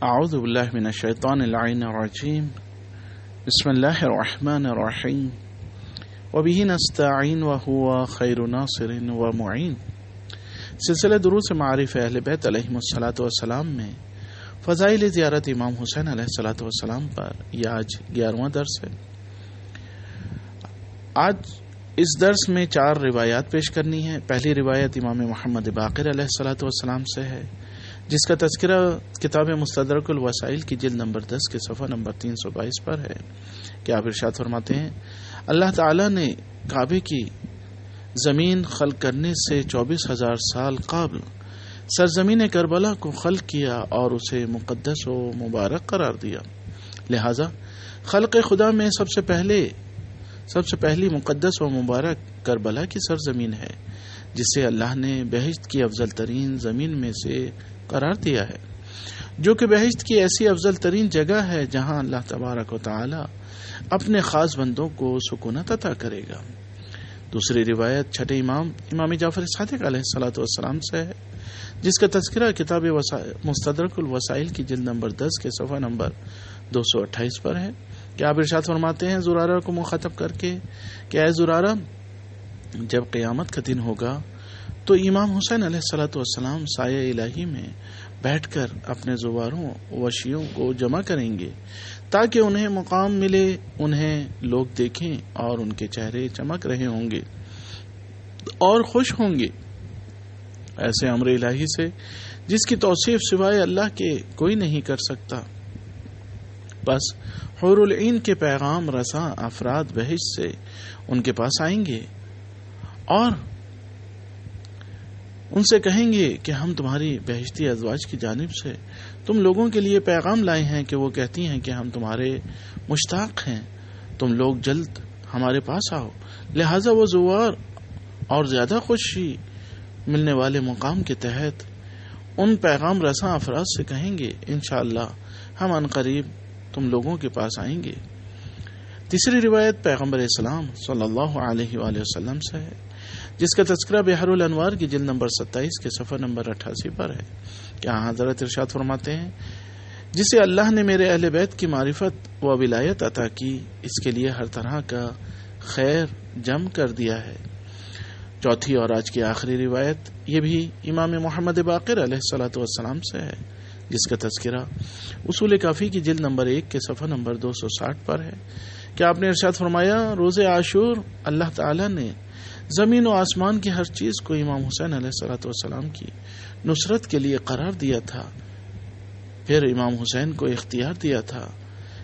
اعوذ باللہ من الشیطان اللعین الرجیم بسم اللہ الرحمن الرحیم وبہ نستعین وہو خیر ناصر ومعین۔ سلسلہ دروس معارف اہل بیت علیہم الصلاۃ والسلام میں فضائل زیارت امام حسین علیہ الصلاۃ والسلام پر یہ آج 11واں درس ہے۔ آج اس درس میں 4 روایات پیش کرنی ہے۔ پہلی روایت امام محمد باقر علیہ الصلاۃ والسلام سے ہے، جس کا تذکرہ کتاب مستدرک الوسائل کی جلد نمبر 10 کے صفحہ نمبر 322 پر ہے کہ آپ ارشاد فرماتے ہیں، اللہ تعالی نے کعبے کی زمین خلق کرنے سے 24,000 سال قبل سرزمین کربلا کو خلق کیا اور اسے مقدس و مبارک قرار دیا۔ لہذا خلق خدا میں سب سے پہلی مقدس و مبارک کربلا کی سرزمین ہے، جسے اللہ نے بہشت کی افضل ترین زمین میں سے قرار دیا ہے، جو کہ بہشت کی ایسی افضل ترین جگہ ہے جہاں اللہ تبارک و تعالی اپنے خاص بندوں کو سکونت عطا کرے گا۔ دوسری روایت چھٹے امام جعفر صادق علیہ الصلوۃ والسلام سے ہے، جس کا تذکرہ کتاب مستدرک الوسائل کی جلد نمبر 10 کے صفحہ نمبر 228 پر ہے کہ آپ ارشاد فرماتے ہیں زرارہ کو مخاطب کر کے کہ اے زرارہ، جب قیامت کا دن ہوگا تو امام حسین علیہ الصلوۃ والسلام سایہ الہی میں بیٹھ کر اپنے زواروں وشیوں کو جمع کریں گے تاکہ انہیں مقام ملے، انہیں لوگ دیکھیں اور ان کے چہرے چمک رہے ہوں گے اور خوش ہوں گے ایسے امر الہی سے جس کی توصیف سوائے اللہ کے کوئی نہیں کر سکتا۔ بس حور العین کے پیغام رساں افراد بہشت سے ان کے پاس آئیں گے اور ان سے کہیں گے کہ ہم تمہاری بہشتی ازواج کی جانب سے تم لوگوں کے لیے پیغام لائے ہیں کہ وہ کہتی ہیں کہ ہم تمہارے مشتاق ہیں، تم لوگ جلد ہمارے پاس آؤ۔ لہذا وہ زوار اور زیادہ خوشی ملنے والے مقام کے تحت ان پیغام رساں افراد سے کہیں گے انشاءاللہ ہم عنقریب تم لوگوں کے پاس آئیں گے۔ تیسری روایت پیغمبر اسلام صلی اللہ علیہ وآلہ وسلم سے ہے، جس کا تذکرہ بحر الانوار کی جلد نمبر 27 کے صفحہ نمبر 88 پر ہے کہ حضرت ارشاد فرماتے ہیں، جسے اللہ نے میرے اہل بیت کی معرفت و ولایت عطا کی، اس کے لیے ہر طرح کا خیر جم کر دیا ہے۔ چوتھی اور آج کی آخری روایت یہ بھی امام محمد باقر علیہ الصلوۃ والسلام سے ہے، جس کا تذکرہ اصول کافی کی جلد نمبر 1 کے صفحہ نمبر 260 پر ہے کہ آپ نے ارشاد فرمایا، روز عاشور اللہ تعالی نے زمین و آسمان کی ہر چیز کو امام حسین علیہ الصلوۃ والسلام کی نصرت کے لیے قرار دیا تھا، پھر امام حسین کو اختیار دیا تھا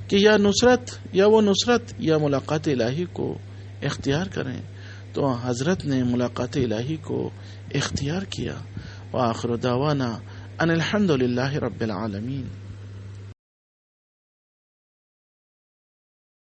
کہ یا وہ نصرت یا ملاقات الہی کو اختیار کریں، تو حضرت نے ملاقات الہی کو اختیار کیا۔ وآخر دعوانا ان الحمد للہ رب العالمین۔